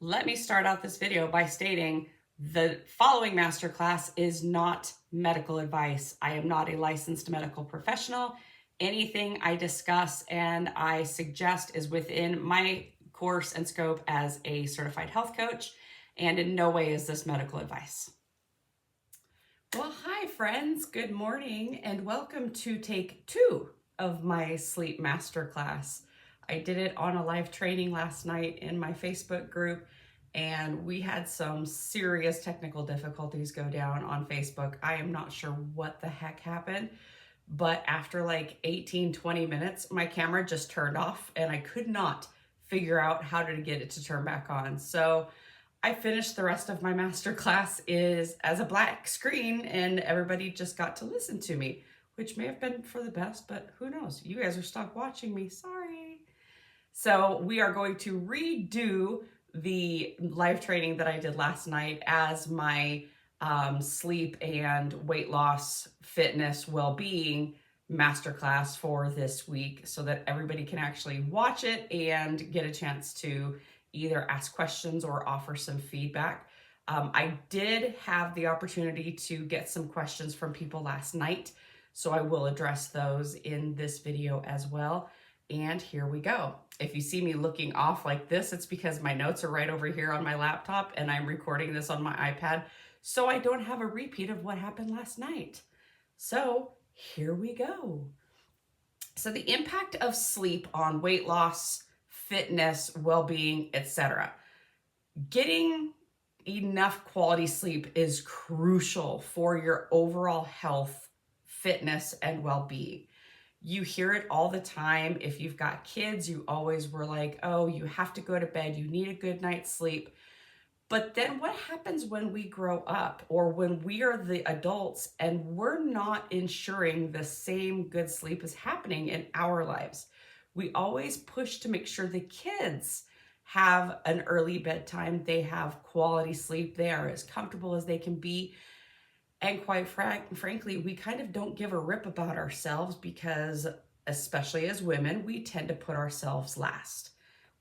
Let me start out this video by stating the following masterclass is not medical advice. I am not a licensed medical professional. Anything I discuss and I suggest is within my course and scope as a certified health coach, and in no way is this medical advice. Well, hi friends, good morning, and welcome to take 2 of my sleep masterclass. I did it on a live training last night in my Facebook group, and we had some serious technical difficulties go down on Facebook. I am not sure what the heck happened, but after like 18-20 minutes, my camera just turned off and I could not figure out how to get it to turn back on. So I finished the rest of my masterclass as a black screen, and everybody just got to listen to me, which may have been for the best, but who knows? You guys are stuck watching me, sorry. So we are going to redo the live training that I did last night as my sleep and weight loss, fitness, well-being masterclass for this week, so that everybody can actually watch it and get a chance to either ask questions or offer some feedback. I did have the opportunity to get some questions from people last night, so I will address those in this video as well. And here we go. If you see me looking off like this, it's because my notes are right over here on my laptop and I'm recording this on my iPad, so I don't have a repeat of what happened last night. So here we go. So the impact of sleep on weight loss, fitness, well-being, etc. Getting enough quality sleep is crucial for your overall health, fitness, and well-being. You hear it all the time. If you've got kids, you always were like, oh, you have to go to bed, you need a good night's sleep. But then what happens when we grow up, or when we are the adults and we're not ensuring the same good sleep is happening in our lives? We always push to make sure the kids have an early bedtime, they have quality sleep, they are as comfortable as they can be. And quite frankly, we kind of don't give a rip about ourselves because, especially as women, we tend to put ourselves last.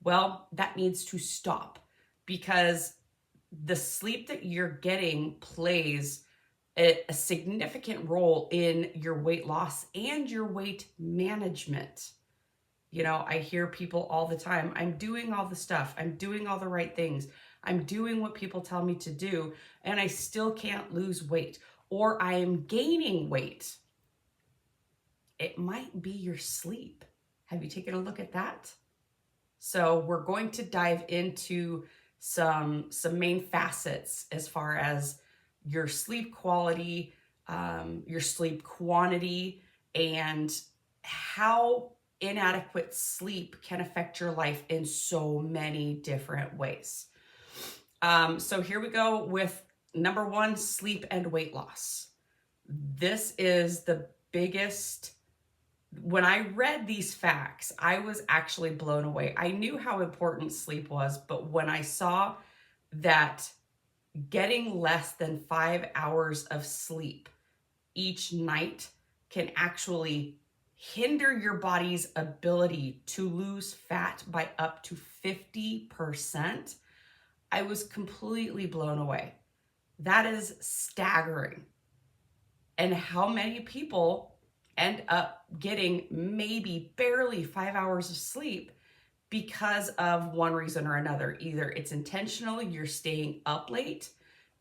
Well, that needs to stop, because the sleep that you're getting plays a significant role in your weight loss and your weight management. You know, I hear people all the time, I'm doing all the stuff, I'm doing all the right things, I'm doing what people tell me to do, and I still can't lose weight, or I am gaining weight. It might be your sleep. Have you taken a look at that? So we're going to dive into some main facets as far as your sleep quality, your sleep quantity, and how inadequate sleep can affect your life in so many different ways. So here we go with number 1, sleep and weight loss. This is the biggest. When I read these facts, I was actually blown away. I knew how important sleep was, but when I saw that getting less than 5 hours of sleep each night can actually hinder your body's ability to lose fat by up to 50%, I was completely blown away. That is staggering. And how many people end up getting maybe barely 5 hours of sleep because of one reason or another? Either it's intentional, you're staying up late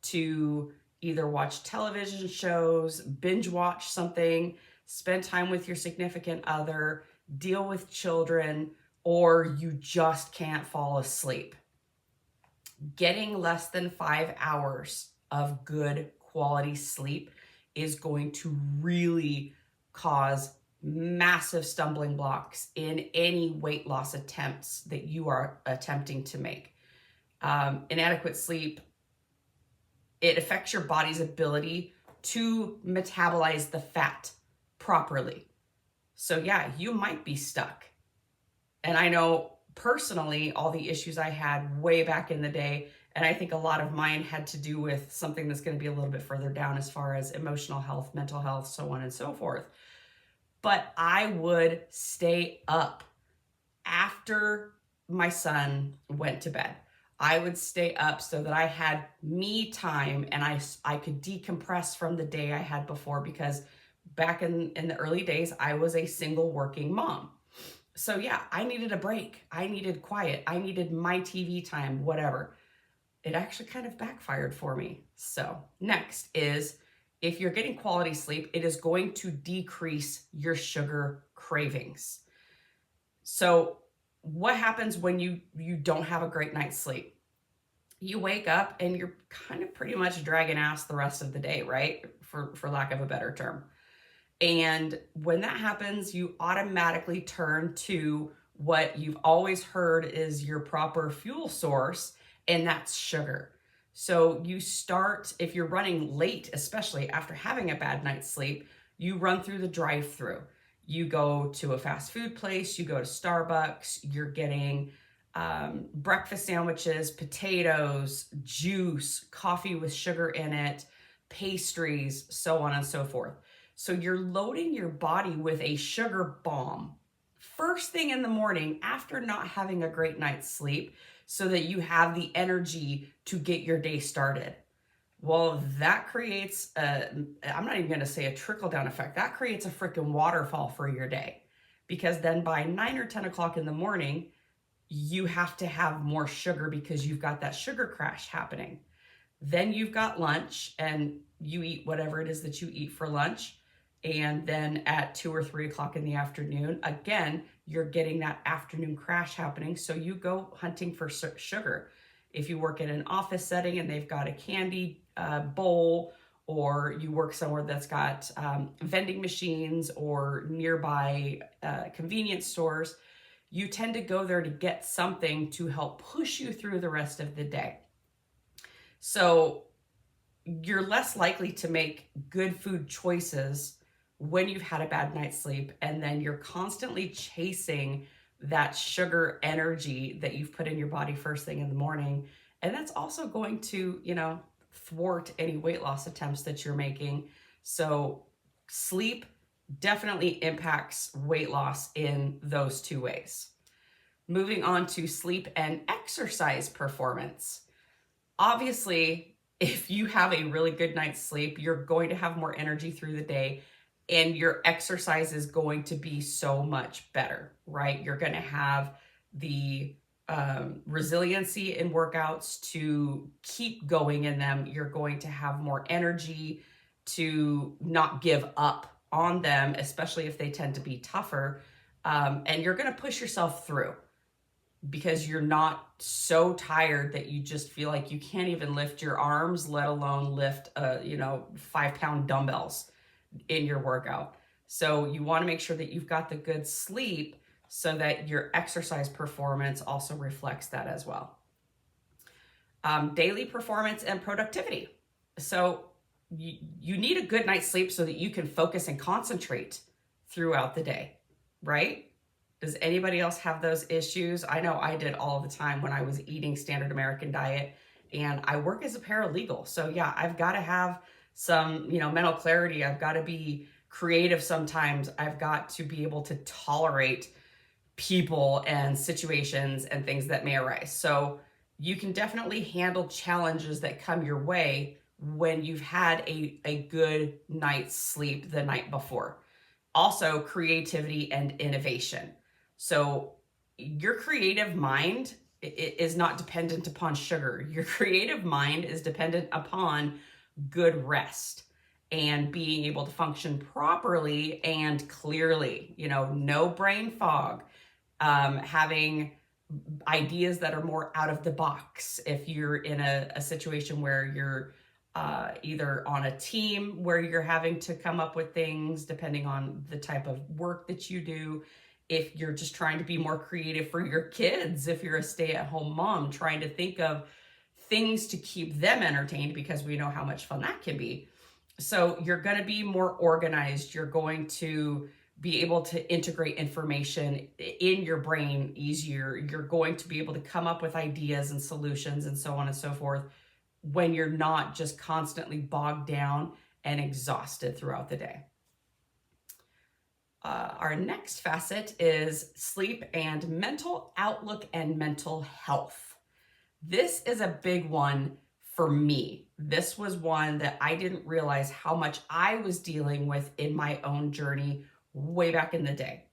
to either watch television shows, binge watch something, spend time with your significant other, deal with children, or you just can't fall asleep. Getting less than 5 hours of good quality sleep is going to really cause massive stumbling blocks in any weight loss attempts that you are attempting to make. Inadequate sleep, it affects your body's ability to metabolize the fat properly. So yeah, you might be stuck. And I know personally all the issues I had way back in the day, and I think a lot of mine had to do with something that's going to be a little bit further down as far as emotional health, mental health, so on and so forth. But I would stay up after my son went to bed. I would stay up so that I had me time and I could decompress from the day I had before, because back in the early days, I was a single working mom. So yeah, I needed a break. I needed quiet. I needed my TV time, whatever. It actually kind of backfired for me. So next is, if you're getting quality sleep, it is going to decrease your sugar cravings. So what happens when you don't have a great night's sleep? You wake up and you're kind of pretty much dragging ass the rest of the day, right? For lack of a better term. And when that happens, you automatically turn to what you've always heard is your proper fuel source, and that's sugar. So you start, if you're running late, especially after having a bad night's sleep, you run through the drive-through. You go to a fast food place, you go to Starbucks, you're getting breakfast sandwiches, potatoes, juice, coffee with sugar in it, pastries, so on and so forth. So you're loading your body with a sugar bomb first thing in the morning after not having a great night's sleep, so that you have the energy to get your day started. Well, that creates I'm not even going to say a trickle down effect. That creates a freaking waterfall for your day, because then by 9 or 10 o'clock in the morning, you have to have more sugar because you've got that sugar crash happening. Then you've got lunch and you eat whatever it is that you eat for lunch. And then at 2 or 3 o'clock in the afternoon, again, you're getting that afternoon crash happening. So you go hunting for sugar. If you work in an office setting and they've got a candy bowl, or you work somewhere that's got vending machines or nearby convenience stores, you tend to go there to get something to help push you through the rest of the day. So you're less likely to make good food choices when you've had a bad night's sleep, and then you're constantly chasing that sugar energy that you've put in your body first thing in the morning. And that's also going to, thwart any weight loss attempts that you're making. So sleep definitely impacts weight loss in those two ways. Moving on to sleep and exercise performance. Obviously, if you have a really good night's sleep, you're going to have more energy through the day, and your exercise is going to be so much better, right? You're going to have the resiliency in workouts to keep going in them. You're going to have more energy to not give up on them, especially if they tend to be tougher. And you're going to push yourself through, because you're not so tired that you just feel like you can't even lift your arms, let alone lift 5-pound dumbbells in your workout. So you want to make sure that you've got the good sleep so that your exercise performance also reflects that as well. Daily performance and productivity. So you need a good night's sleep so that you can focus and concentrate throughout the day, right? Does anybody else have those issues? I know I did all the time when I was eating standard American diet, and I work as a paralegal. So yeah, I've got to have some, mental clarity. I've got to be creative sometimes. I've got to be able to tolerate people and situations and things that may arise. So you can definitely handle challenges that come your way when you've had a good night's sleep the night before. Also, creativity and innovation. So your creative mind is not dependent upon sugar. Your creative mind is dependent upon good rest and being able to function properly and clearly, no brain fog, having ideas that are more out of the box. If you're in a situation where you're either on a team where you're having to come up with things depending on the type of work that you do, if you're just trying to be more creative for your kids, if you're a stay-at-home mom trying to think of things to keep them entertained, because we know how much fun that can be. So you're going to be more organized. You're going to be able to integrate information in your brain easier. You're going to be able to come up with ideas and solutions and so on and so forth when you're not just constantly bogged down and exhausted throughout the day. Our next facet is sleep and mental outlook and mental health. This is a big one for me. This was one that I didn't realize how much I was dealing with in my own journey way back in the day.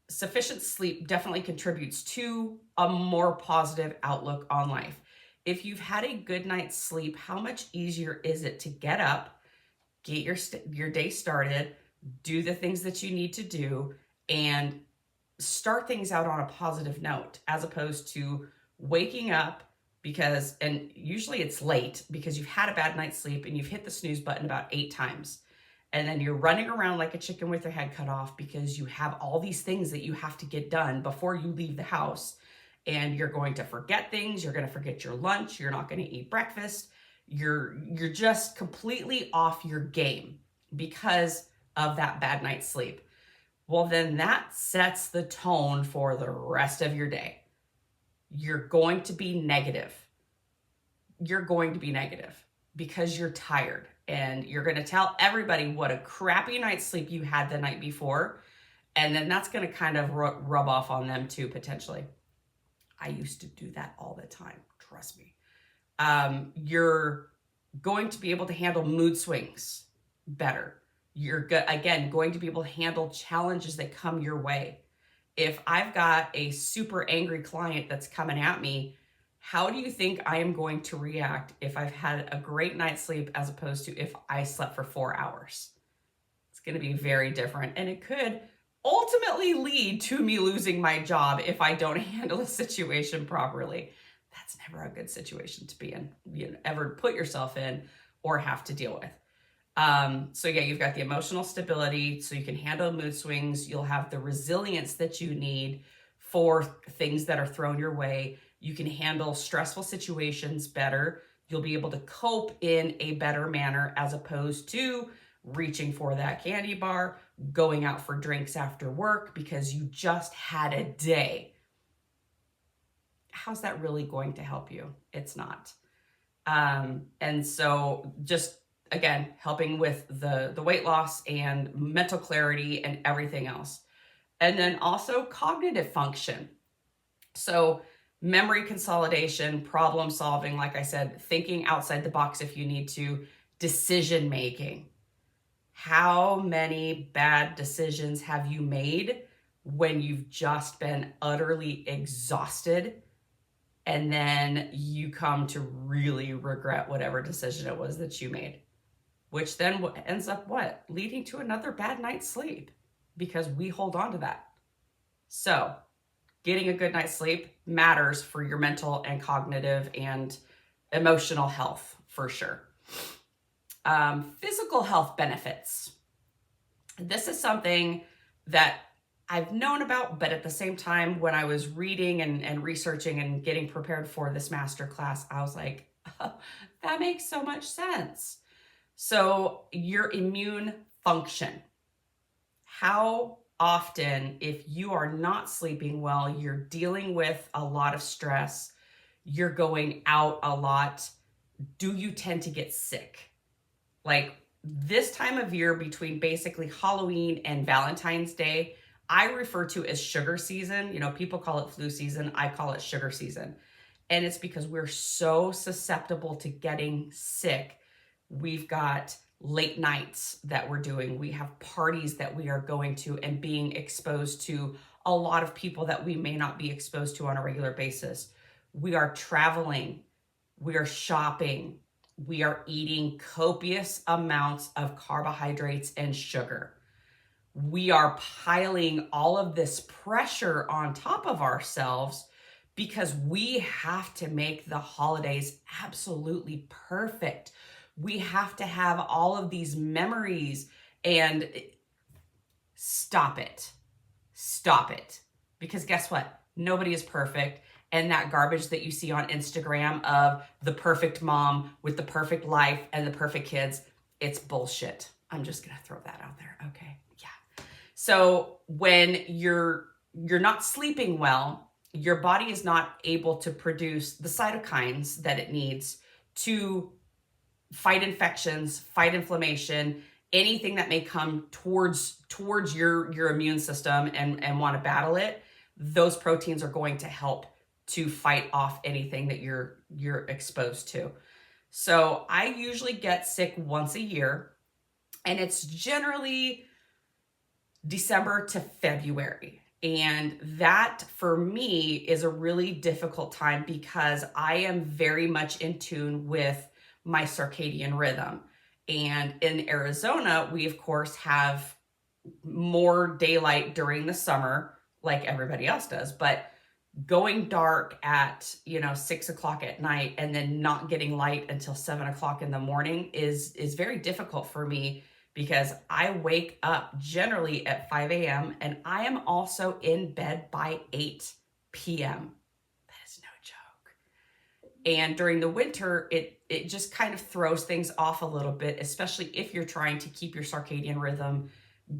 Sufficient sleep definitely contributes to a more positive outlook on life. If you've had a good night's sleep, how much easier is it to get up, get your day started, do the things that you need to do, and start things out on a positive note, as opposed to waking up and usually it's late because you've had a bad night's sleep and you've hit the snooze button about 8 times. And then you're running around like a chicken with your head cut off because you have all these things that you have to get done before you leave the house. And you're going to forget things. You're going to forget your lunch. You're not going to eat breakfast. You're just completely off your game because of that bad night's sleep. Well, then that sets the tone for the rest of your day. You're going to be negative. You're going to be negative because you're tired, and you're going to tell everybody what a crappy night's sleep you had the night before. And then that's going to kind of rub off on them too, potentially. I used to do that all the time. Trust me. You're going to be able to handle mood swings better. You're going to be able to handle challenges that come your way. If I've got a super angry client that's coming at me, how do you think I am going to react if I've had a great night's sleep as opposed to if I slept for 4 hours? It's going to be very different. And it could ultimately lead to me losing my job if I don't handle a situation properly. That's never a good situation to be in, ever put yourself in or have to deal with. So yeah, you've got the emotional stability so you can handle mood swings. You'll have the resilience that you need for things that are thrown your way. You can handle stressful situations better. You'll be able to cope in a better manner as opposed to reaching for that candy bar, going out for drinks after work because you just had a day. How's that really going to help you? It's not. And so just, again, helping with the weight loss and mental clarity and everything else. And then also cognitive function. So memory consolidation, problem solving, like I said, thinking outside the box if you need to, decision making. How many bad decisions have you made when you've just been utterly exhausted and then you come to really regret whatever decision it was that you made? Which then ends up what? Leading to another bad night's sleep because we hold on to that. So getting a good night's sleep matters for your mental and cognitive and emotional health for sure. Physical health benefits. This is something that I've known about, but at the same time, when I was reading and researching and getting prepared for this masterclass, I was like, oh, that makes so much sense. So your immune function. How often, if you are not sleeping well, you're dealing with a lot of stress, you're going out a lot, do you tend to get sick? Like this time of year between basically Halloween and Valentine's Day, I refer to as sugar season. People call it flu season. I call it sugar season. And it's because we're so susceptible to getting sick. We've got late nights that we're doing. We have parties that we are going to and being exposed to a lot of people that we may not be exposed to on a regular basis. We are traveling. We are shopping. We are eating copious amounts of carbohydrates and sugar. We are piling all of this pressure on top of ourselves because we have to make the holidays absolutely perfect. We have to have all of these memories, and stop it. Stop it. Because guess what? Nobody is perfect. And that garbage that you see on Instagram of the perfect mom with the perfect life and the perfect kids, it's bullshit. I'm just going to throw that out there. Okay. Yeah. So when you're not sleeping well, your body is not able to produce the cytokines that it needs to fight infections, fight inflammation, anything that may come towards your immune system and want to battle it. Those proteins are going to help to fight off anything that you're exposed to. So I usually get sick once a year, and it's generally December to February. And that for me is a really difficult time because I am very much in tune with my circadian rhythm. And in Arizona, we of course have more daylight during the summer, like everybody else does, but going dark at 6 o'clock at night and then not getting light until 7 o'clock in the morning is very difficult for me, because I wake up generally at 5 a.m. and I am also in bed by 8 p.m. That is no joke. And during the winter, it just kind of throws things off a little bit, especially if you're trying to keep your circadian rhythm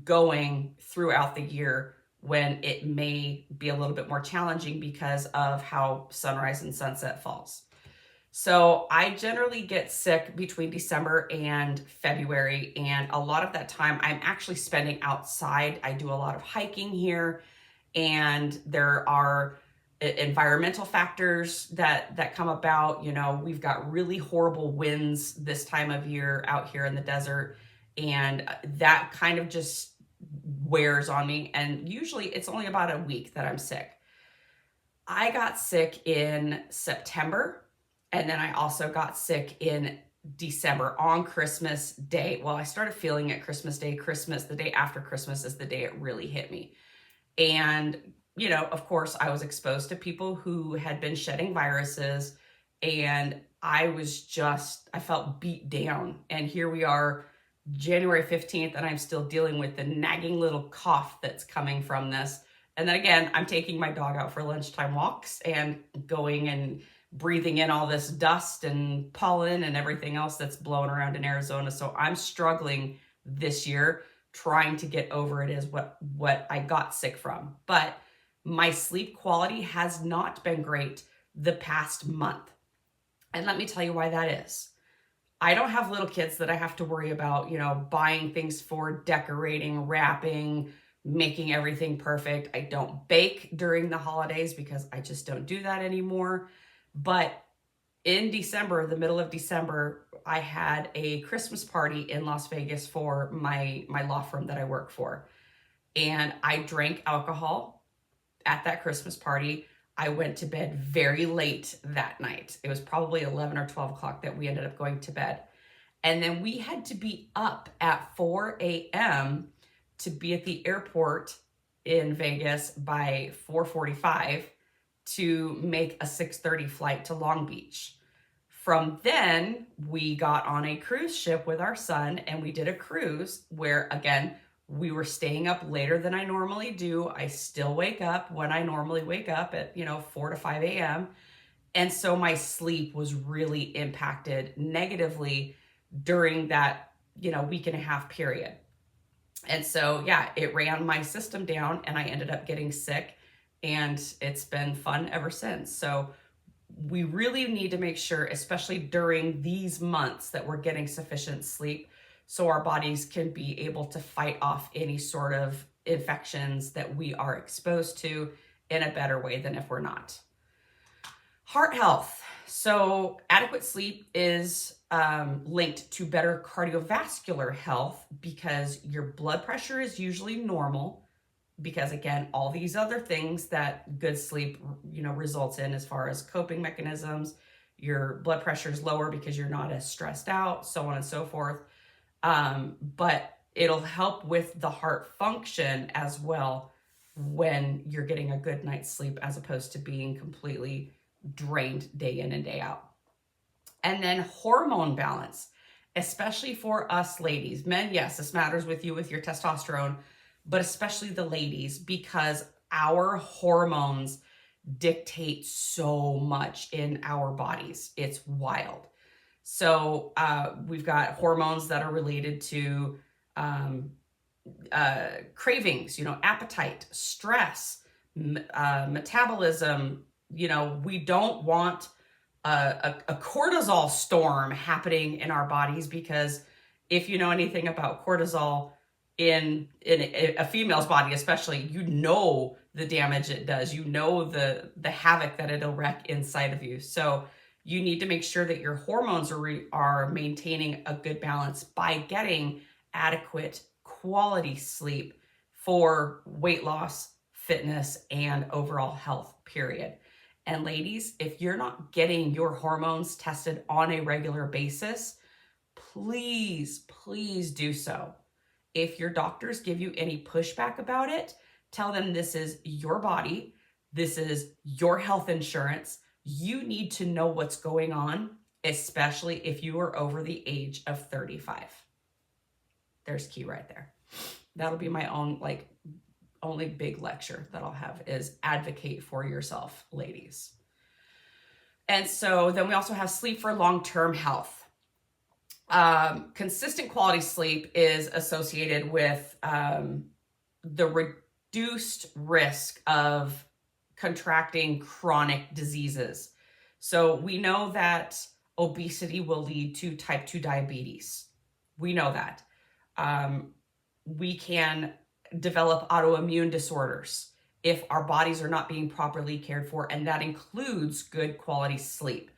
going throughout the year, when it may be a little bit more challenging because of how sunrise and sunset falls. So I generally get sick between December and February, and a lot of that time I'm actually spending outside. I do a lot of hiking here, and there are environmental factors that come about. We've got really horrible winds this time of year out here in the desert, and that kind of just wears on me. And usually it's only about a week that I'm sick. I got sick in September, and then I also got sick in December on Christmas Day. Well, I started feeling it Christmas Day. The day after Christmas is the day it really hit me. And, of course, I was exposed to people who had been shedding viruses, and I felt beat down. And here we are, January 15th, and I'm still dealing with the nagging little cough that's coming from this. And then again, I'm taking my dog out for lunchtime walks and going and breathing in all this dust and pollen and everything else that's blowing around in Arizona. So I'm struggling this year trying to get over it, is what I got sick from. But my sleep quality has not been great the past month. And let me tell you why that is. I don't have little kids that I have to worry about, buying things for, decorating, wrapping, making everything perfect. I don't bake during the holidays because I just don't do that anymore. But in December, the middle of December, I had a Christmas party in Las Vegas for my law firm that I work for. And I drank alcohol at that Christmas party. I went to bed very late that night. It was probably 11 or 12 o'clock that we ended up going to bed. And then we had to be up at 4 a.m. to be at the airport in Vegas by 4:45 to make a 6:30 flight to Long Beach. From then, we got on a cruise ship with our son, and we did a cruise where, again, we were staying up later than I normally do. I still wake up when I normally wake up at, 4 to 5 a.m. And so my sleep was really impacted negatively during that, week and a half period. And so, yeah, it ran my system down, and I ended up getting sick, and it's been fun ever since. So we really need to make sure, especially during these months, that we're getting sufficient sleep, so our bodies can be able to fight off any sort of infections that we are exposed to in a better way than if we're not. Heart health. So adequate sleep is linked to better cardiovascular health, because your blood pressure is usually normal, because again, all these other things that good sleep, results in, as far as coping mechanisms, your blood pressure is lower because you're not as stressed out, so on and so forth. But it'll help with the heart function as well when you're getting a good night's sleep, as opposed to being completely drained day in and day out. And then hormone balance, especially for us ladies. Men, yes, this matters with you with your testosterone, but especially the ladies, because our hormones dictate so much in our bodies. It's wild. So we've got hormones that are related to cravings, appetite, stress, metabolism. We don't want a cortisol storm happening in our bodies, because if you know anything about cortisol, in a female's body, especially, you know the damage it does. You know the havoc that it'll wreak inside of you. So you need to make sure that your hormones are maintaining a good balance by getting adequate quality sleep for weight loss, fitness, and overall health, period. And ladies, if you're not getting your hormones tested on a regular basis, please do so. If your doctors give you any pushback about it, tell them this is your body, this is your health insurance. You need to know what's going on, especially if you are over the age of 35. There's key right there. That'll be my own, like, only big lecture that I'll have is advocate for yourself, ladies. And so then we also have sleep for long-term health. Consistent quality sleep is associated with the reduced risk of contracting chronic diseases. So we know that obesity will lead to type 2 diabetes. We know that. We can develop autoimmune disorders if our bodies are not being properly cared for, and that includes good quality sleep.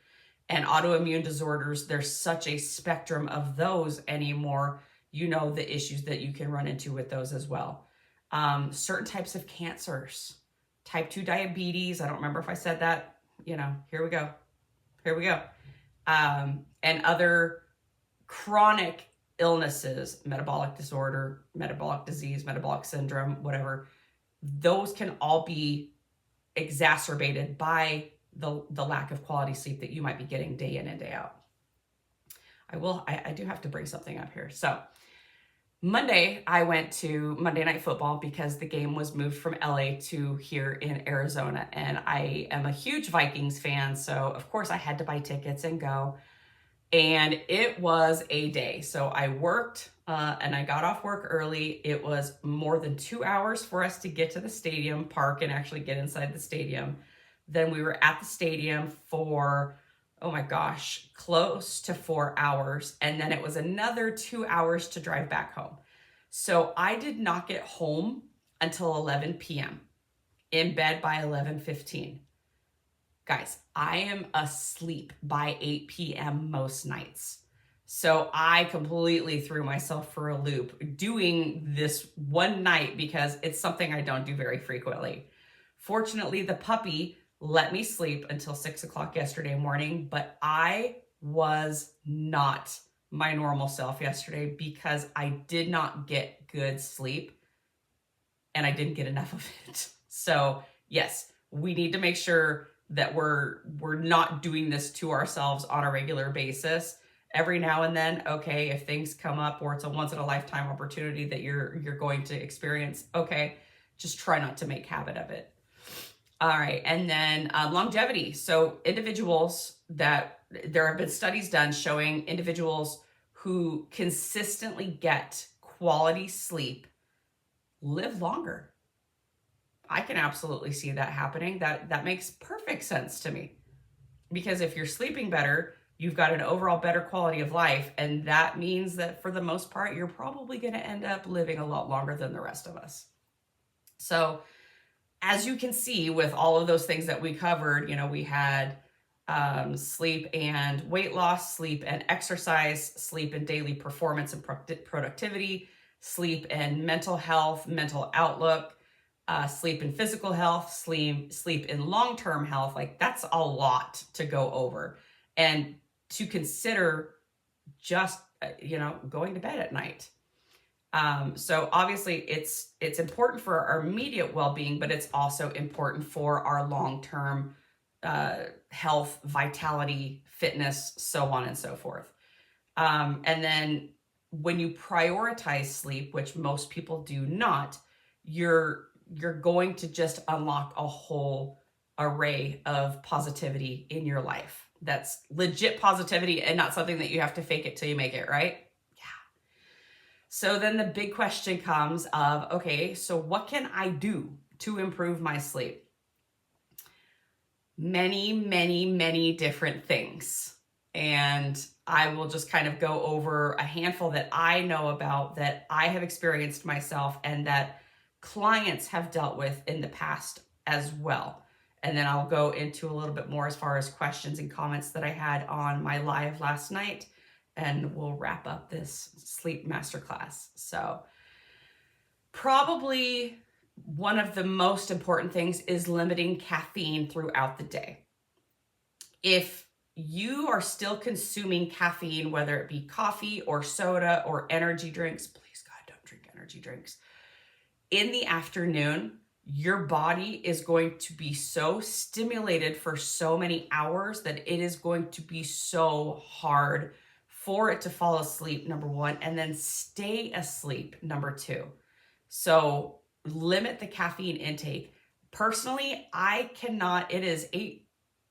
And autoimmune disorders, there's such a spectrum of those anymore. You know the issues that you can run into with those as well. Certain types of cancers, type 2 diabetes, I don't remember if I said that, here we go. And other chronic illnesses, metabolic disorder, metabolic disease, metabolic syndrome, whatever, those can all be exacerbated by the lack of quality sleep that you might be getting day in and day out. I do have to bring something up here. So Monday, I went to Monday Night Football because the game was moved from LA to here in Arizona. And I am a huge Vikings fan. So of course I had to buy tickets and go. And it was a day. So I worked and I got off work early. It was more than 2 hours for us to get to the stadium park and actually get inside the stadium. Then we were at the stadium for, oh my gosh, close to 4 hours. And then it was another 2 hours to drive back home. So I did not get home until 11 p.m. in bed by 11:15. Guys, I am asleep by 8 p.m. most nights. So I completely threw myself for a loop doing this one night because it's something I don't do very frequently. Fortunately, the puppy let me sleep until 6 o'clock yesterday morning, but I was not my normal self yesterday because I did not get good sleep and I didn't get enough of it. So yes, we need to make sure that we're not doing this to ourselves on a regular basis. Every now and then, okay, if things come up or it's a once in a lifetime opportunity that you're going to experience, okay, just try not to make habit of it. All right, and then longevity. So individuals there have been studies done showing individuals who consistently get quality sleep live longer. I can absolutely see that happening. That makes perfect sense to me. Because if you're sleeping better, you've got an overall better quality of life, and that means that for the most part, you're probably going to end up living a lot longer than the rest of us. So as you can see with all of those things that we covered, we had sleep and weight loss, sleep and exercise, sleep and daily performance and productivity, sleep and mental health, mental outlook, sleep and physical health, sleep and long-term health. Like, that's a lot to go over and to consider just, going to bed at night. So obviously it's important for our immediate well-being, but it's also important for our long-term health, vitality, fitness, so on and so forth. And then when you prioritize sleep, which most people do not, you're going to just unlock a whole array of positivity in your life. That's legit positivity and not something that you have to fake it till you make it, right? So then the big question comes of, okay, so what can I do to improve my sleep? Many, many, many different things. And I will just kind of go over a handful that I know about, that I have experienced myself, and that clients have dealt with in the past as well. And then I'll go into a little bit more as far as questions and comments that I had on my live last night, and we'll wrap up this sleep masterclass. So probably one of the most important things is limiting caffeine throughout the day. If you are still consuming caffeine, whether it be coffee or soda or energy drinks, please God, don't drink energy drinks, in the afternoon, your body is going to be so stimulated for so many hours that it is going to be so hard for it to fall asleep, number one, and then stay asleep, number two. So limit the caffeine intake. Personally, I cannot, it is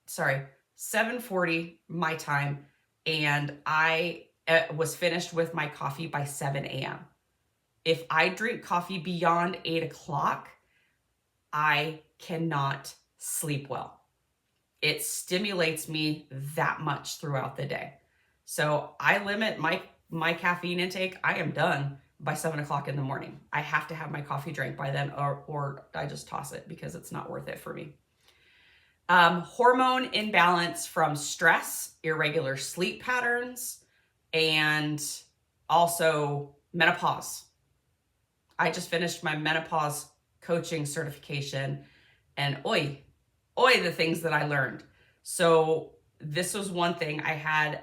7:40 my time, and I was finished with my coffee by 7 a.m. If I drink coffee beyond 8 o'clock, I cannot sleep well. It stimulates me that much throughout the day. So I limit my caffeine intake. I am done by 7 o'clock in the morning. I have to have my coffee drank by then, or I just toss it because it's not worth it for me. Hormone imbalance from stress, irregular sleep patterns, and also menopause. I just finished my menopause coaching certification, and the things that I learned. So this was one thing. I had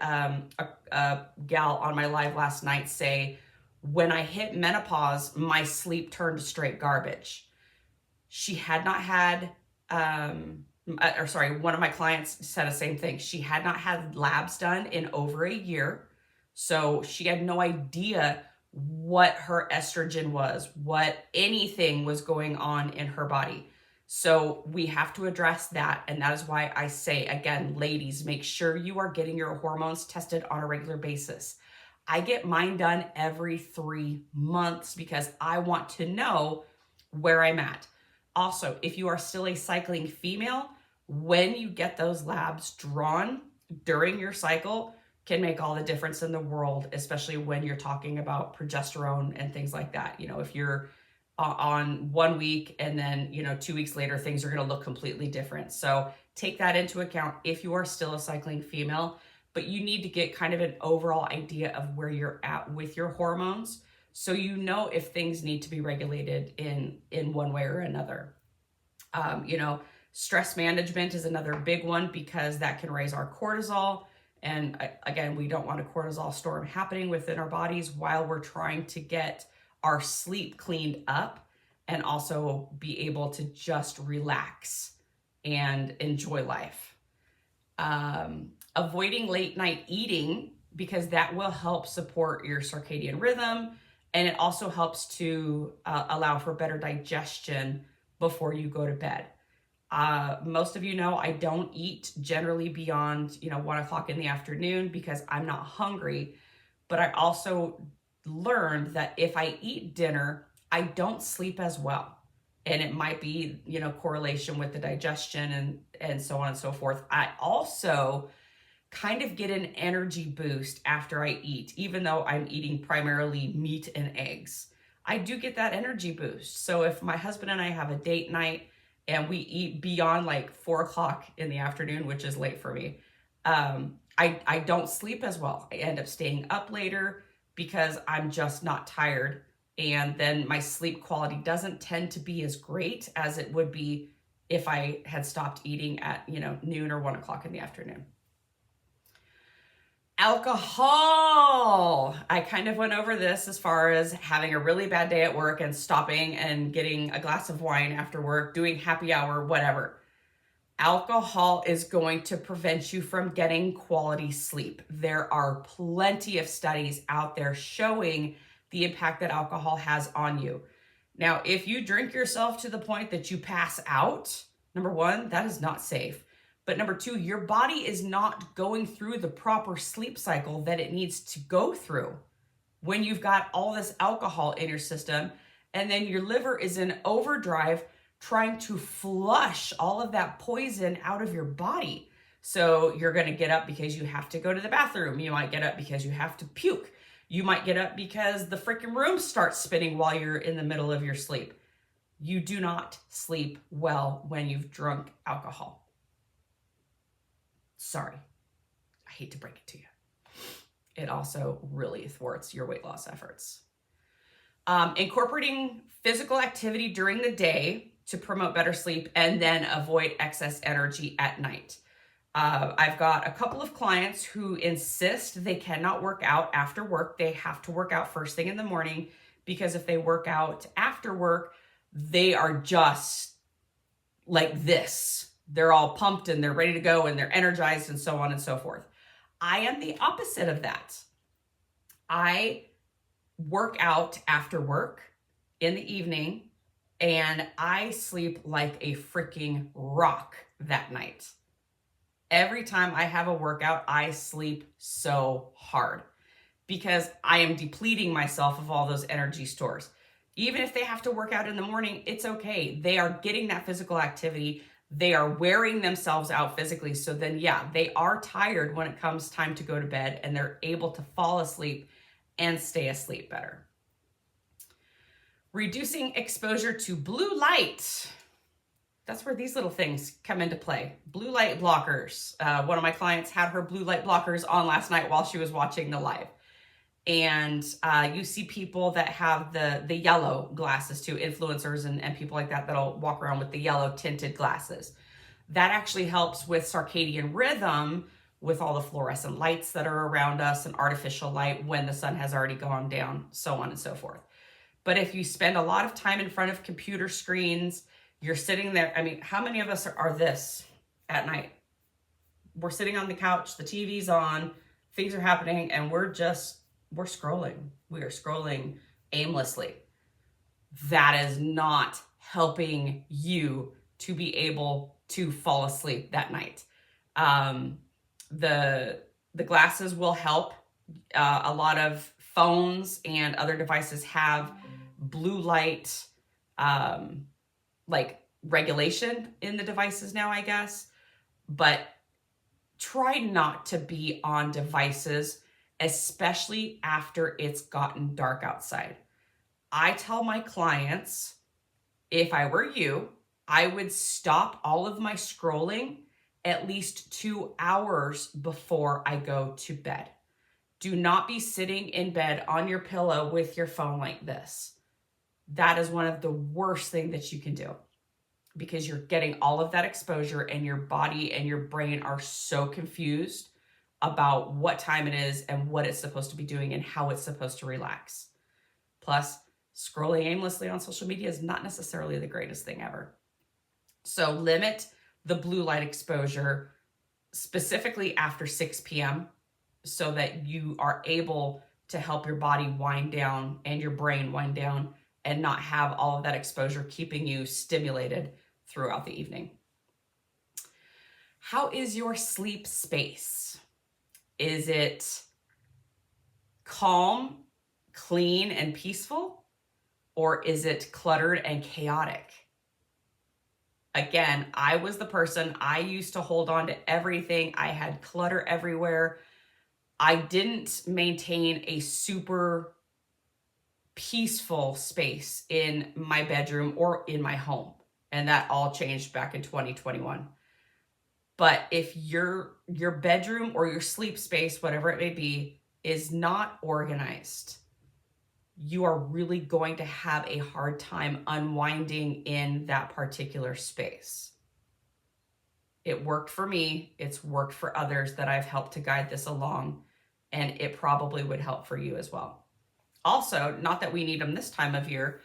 a gal on my live last night say, when I hit menopause, my sleep turned to straight garbage. She had not had, one of my clients said the same thing. She had not had labs done in over a year. So she had no idea what her estrogen was, what anything was going on in her body. So we have to address that. And that is why I say, again, ladies, make sure you are getting your hormones tested on a regular basis. I get mine done every 3 months because I want to know where I'm at. Also, if you are still a cycling female, when you get those labs drawn during your cycle, can make all the difference in the world, especially when you're talking about progesterone and things like that. You know, if you're on 1 week and then, 2 weeks later, things are going to look completely different. So take that into account if you are still a cycling female, but you need to get kind of an overall idea of where you're at with your hormones, so you know if things need to be regulated in one way or another. Stress management is another big one because that can raise our cortisol. And again, we don't want a cortisol storm happening within our bodies while we're trying to get our sleep cleaned up and also be able to just relax and enjoy life. Avoiding late night eating, because that will help support your circadian rhythm, and it also helps to allow for better digestion before you go to bed. Most of you know I don't eat generally beyond 1 o'clock in the afternoon because I'm not hungry. But I also learned that if I eat dinner, I don't sleep as well. And it might be, correlation with the digestion and so on and so forth. I also kind of get an energy boost after I eat, even though I'm eating primarily meat and eggs. I do get that energy boost. So if my husband and I have a date night and we eat beyond like 4 o'clock in the afternoon, which is late for me, I don't sleep as well. I end up staying up later because I'm just not tired. And then my sleep quality doesn't tend to be as great as it would be if I had stopped eating at, noon or 1 o'clock in the afternoon. Alcohol. I kind of went over this as far as having a really bad day at work and stopping and getting a glass of wine after work, doing happy hour, whatever. Alcohol is going to prevent you from getting quality sleep. There are plenty of studies out there showing the impact that alcohol has on you. Now, if you drink yourself to the point that you pass out, number one, that is not safe. But number two, your body is not going through the proper sleep cycle that it needs to go through when you've got all this alcohol in your system, and then your liver is in overdrive trying to flush all of that poison out of your body. So you're going to get up because you have to go to the bathroom. You might get up because you have to puke. You might get up because the freaking room starts spinning while you're in the middle of your sleep. You do not sleep well when you've drunk alcohol. Sorry. I hate to break it to you. It also really thwarts your weight loss efforts. Incorporating physical activity during the day to promote better sleep and then avoid excess energy at night. I've got a couple of clients who insist they cannot work out after work. They have to work out first thing in the morning, because if they work out after work, they are just like this. They're all pumped and they're ready to go and they're energized and so on and so forth. I am the opposite of that. I work out after work in the evening and I sleep like a freaking rock that night. Every time I have a workout, I sleep so hard because I am depleting myself of all those energy stores. Even if they have to work out in the morning, it's okay. They are getting that physical activity. They are wearing themselves out physically. So then, yeah, they are tired when it comes time to go to bed and they're able to fall asleep and stay asleep better. Reducing exposure to blue light. That's where these little things come into play. Blue light blockers. One of my clients had her blue light blockers on last night while she was watching the live. And you see people that have the yellow glasses too, influencers and people like that that'll walk around with the yellow tinted glasses. That actually helps with circadian rhythm, with all the fluorescent lights that are around us and artificial light when the sun has already gone down, so on and so forth. But if you spend a lot of time in front of computer screens, you're sitting there. I mean, how many of us are this at night? We're sitting on the couch, the TV's on, things are happening, and we're scrolling. We are scrolling aimlessly. That is not helping you to be able to fall asleep that night. The glasses will help. A lot of phones and other devices have blue light, like regulation in the devices now, I guess. But try not to be on devices, especially after it's gotten dark outside. I tell my clients, if I were you, I would stop all of my scrolling at least 2 hours before I go to bed. Do not be sitting in bed on your pillow with your phone like this. That is one of the worst things that you can do, because you're getting all of that exposure and your body and your brain are so confused about what time it is and what it's supposed to be doing and how it's supposed to relax. Plus, scrolling aimlessly on social media is not necessarily the greatest thing ever. So limit the blue light exposure specifically after 6 p.m. so that you are able to help your body wind down and your brain wind down and not have all of that exposure keeping you stimulated throughout the evening. How is your sleep space? Is it calm, clean, and peaceful? Or is it cluttered and chaotic? Again, I was the person, I used to hold on to everything. I had clutter everywhere. I didn't maintain a super peaceful space in my bedroom or in my home. And that all changed back in 2021. But if your bedroom or your sleep space, whatever it may be, is not organized, you are really going to have a hard time unwinding in that particular space. It worked for me. It's worked for others that I've helped to guide this along, and it probably would help for you as well. Also, not that we need them this time of year,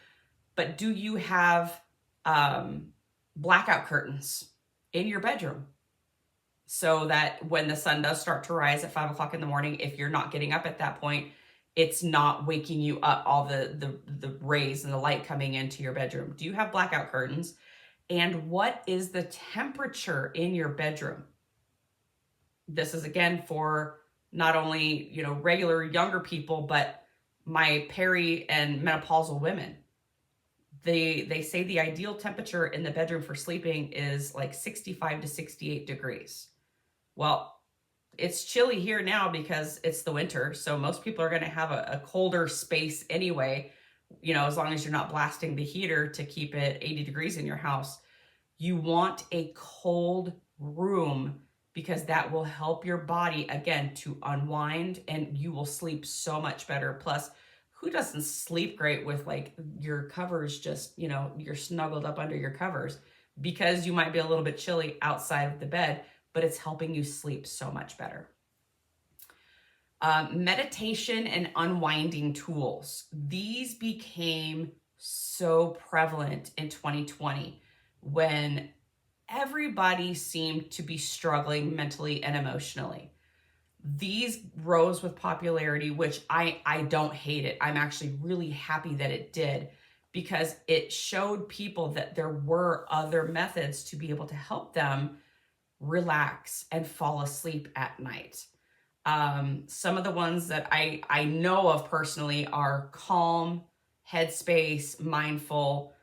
but do you have blackout curtains in your bedroom so that when the sun does start to rise at 5 o'clock in the morning, if you're not getting up at that point, it's not waking you up, all the rays and the light coming into your bedroom? Do you have blackout curtains? And what is the temperature in your bedroom? This is again for not only, regular younger people, but my peri and menopausal women. They say the ideal temperature in the bedroom for sleeping is like 65 to 68 degrees. Well, it's chilly here now because it's the winter. So most people are going to have a colder space anyway, as long as you're not blasting the heater to keep it 80 degrees in your house. You want a cold room because that will help your body, again, to unwind, and you will sleep so much better. Plus, who doesn't sleep great with like your covers just, you're snuggled up under your covers, because you might be a little bit chilly outside of the bed, but it's helping you sleep so much better. Meditation and unwinding tools. These became so prevalent in 2020 when everybody seemed to be struggling mentally and emotionally. These rose with popularity, which I don't hate it. I'm actually really happy that it did, because it showed people that there were other methods to be able to help them relax and fall asleep at night. Some of the ones that I know of personally are Calm, Headspace, Mindful.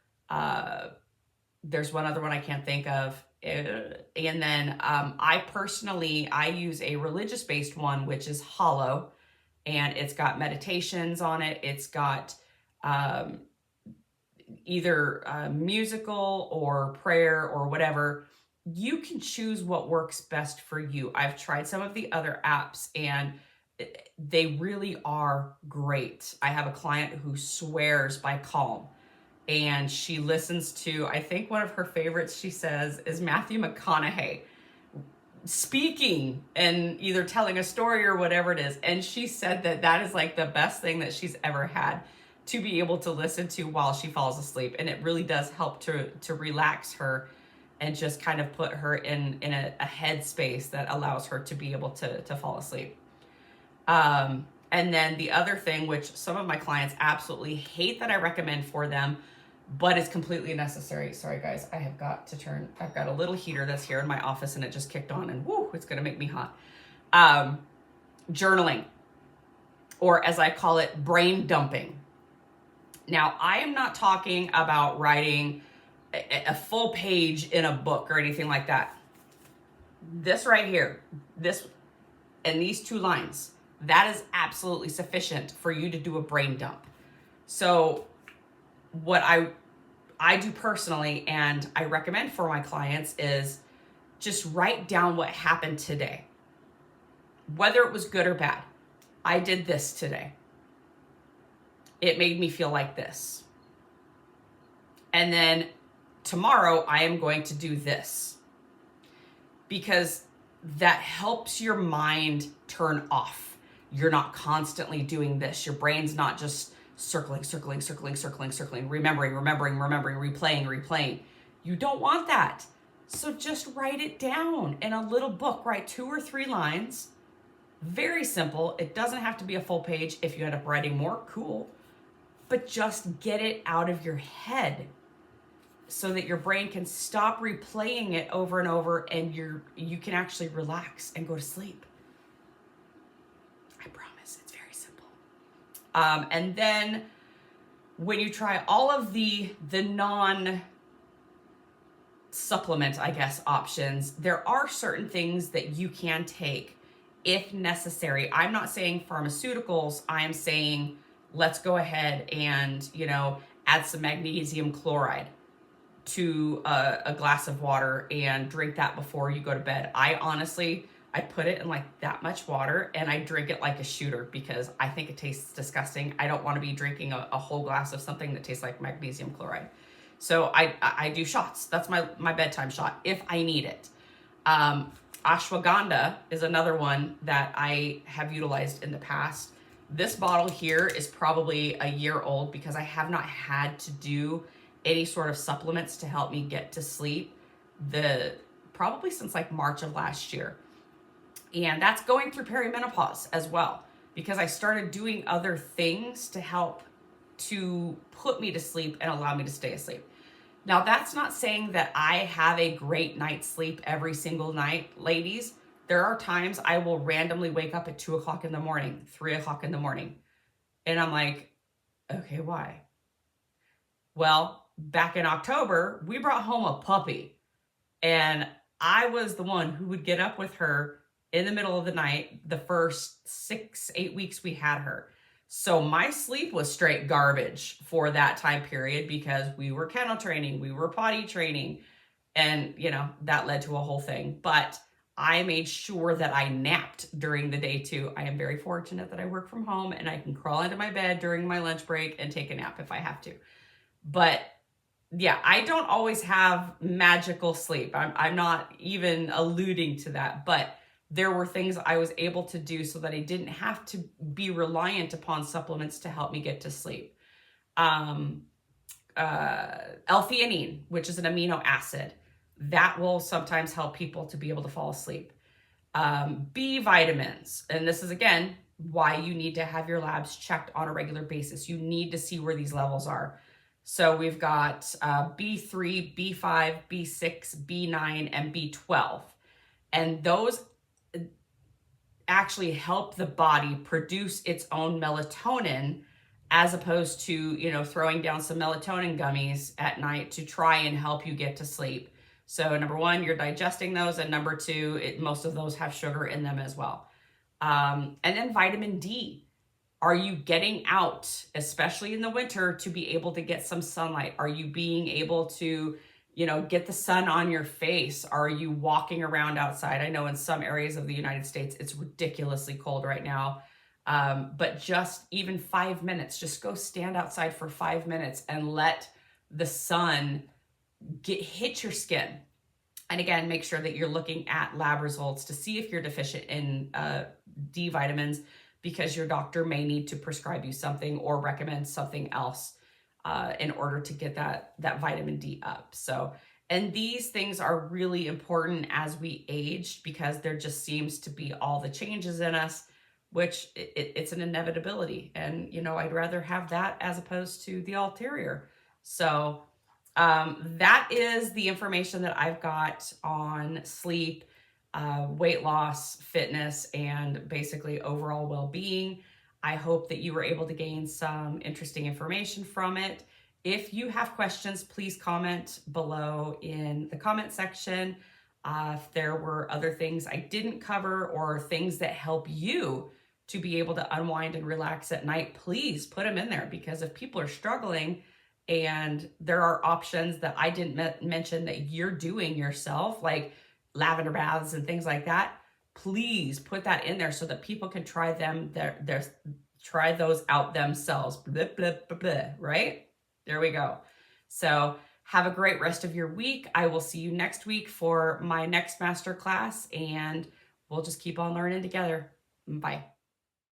There's one other one I can't think of. And then I use a religious-based one, which is Hollow, and it's got meditations on it. It's got either musical or prayer or whatever. You can choose what works best for you. I've tried some of the other apps and they really are great. I have a client who swears by Calm, and she listens to, I think one of her favorites, she says, is Matthew McConaughey speaking and either telling a story or whatever it is. And she said that is like the best thing that she's ever had to be able to listen to while she falls asleep. And it really does help to relax her and just kind of put her in a headspace that allows her to be able to fall asleep. And then the other thing, which some of my clients absolutely hate that I recommend for them, but it's completely necessary. Sorry guys, I've got a little heater that's here in my office and it just kicked on and whoo, it's gonna make me hot. Journaling, or as I call it, brain dumping. Now, I am not talking about writing a full page in a book or anything like that. This right here, this and these 2 lines, that is absolutely sufficient for you to do a brain dump. So what I do personally, and I recommend for my clients, is just write down what happened today, whether it was good or bad. I did this today. It made me feel like this. And then tomorrow I am going to do this, because that helps your mind turn off. You're not constantly doing this. Your brain's not just circling, remembering, replaying. You don't want that. So just write it down in a little book. Write 2 or 3 lines. Very simple. It doesn't have to be a full page. If you end up writing more, cool. But just get it out of your head so that your brain can stop replaying it over and over, and you can actually relax and go to sleep. I promise, it's very simple. And then when you try all of the non-supplement, I guess, options, there are certain things that you can take if necessary. I'm not saying pharmaceuticals. I'm saying let's go ahead and, add some magnesium chloride to a glass of water and drink that before you go to bed. I put it in like that much water and I drink it like a shooter because I think it tastes disgusting. I don't want to be drinking a whole glass of something that tastes like magnesium chloride. So I do shots. That's my bedtime shot if I need it. Ashwagandha is another one that I have utilized in the past. This bottle here is probably a year old because I have not had to do any sort of supplements to help me get to sleep probably since like March of last year. And that's going through perimenopause as well, because I started doing other things to help to put me to sleep and allow me to stay asleep. Now, that's not saying that I have a great night's sleep every single night, ladies. There are times I will randomly wake up at 2 o'clock in the morning, 3 o'clock in the morning. And I'm like, okay, why? Well, back in October, we brought home a puppy. And I was the one who would get up with her in the middle of the night the first 6-8 weeks we had her. So my sleep was straight garbage for that time period because we were kennel training, we were potty training, and that led to a whole thing. But I made sure that I napped during the day too. I am very fortunate that I work from home and I can crawl into my bed during my lunch break and take a nap if I have to. But yeah, I don't always have magical sleep. I'm not even alluding to that, but there were things I was able to do so that I didn't have to be reliant upon supplements to help me get to sleep. L-theanine, which is an amino acid, that will sometimes help people to be able to fall asleep. B vitamins, and this is again why you need to have your labs checked on a regular basis. You need to see where these levels are. So we've got B3, B5, B6, B9, and B12. And those actually help the body produce its own melatonin, as opposed to, throwing down some melatonin gummies at night to try and help you get to sleep. So number one, you're digesting those. And number two, most of those have sugar in them as well. And then vitamin D. Are you getting out, especially in the winter, to be able to get some sunlight? Are you being able to, get the sun on your face? Are you walking around outside? I know in some areas of the United States, it's ridiculously cold right now. But just even 5 minutes, just go stand outside for 5 minutes and let the sun hit your skin. And again, make sure that you're looking at lab results to see if you're deficient in D vitamins, because your doctor may need to prescribe you something or recommend something else in order to get that vitamin D up. So, and these things are really important as we age, because there just seems to be all the changes in us, which it's an inevitability. And, I'd rather have that as opposed to the ulterior. So that is the information that I've got on sleep, weight loss, fitness, and basically overall well-being. I hope that you were able to gain some interesting information from it. If you have questions, please comment below in the comment section. If there were other things I didn't cover or things that help you to be able to unwind and relax at night, please put them in there, because if people are struggling and there are options that I didn't mention that you're doing yourself, like lavender baths and things like that, please put that in there so that people can try try those out themselves. Blah, blah, blah, blah, right? There we go. So have a great rest of your week. I will see you next week for my next masterclass, and we'll just keep on learning together. Bye.